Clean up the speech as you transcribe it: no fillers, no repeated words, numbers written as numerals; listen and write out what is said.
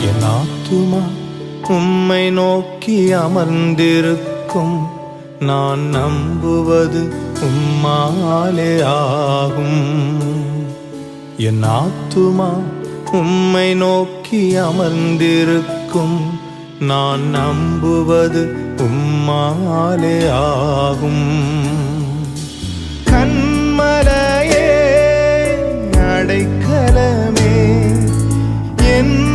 என் ஆத்துமா உம்மை நோக்கி அமர்ந்திருக்கும். நான் நம்புவது உம்மாலே ஆகும். என் ஆத்துமா உம்மை நோக்கி அமர்ந்திருக்கும். நான் நம்புவது உம்மாலே ஆகும். கண்மலையே அடைக்கலமே என்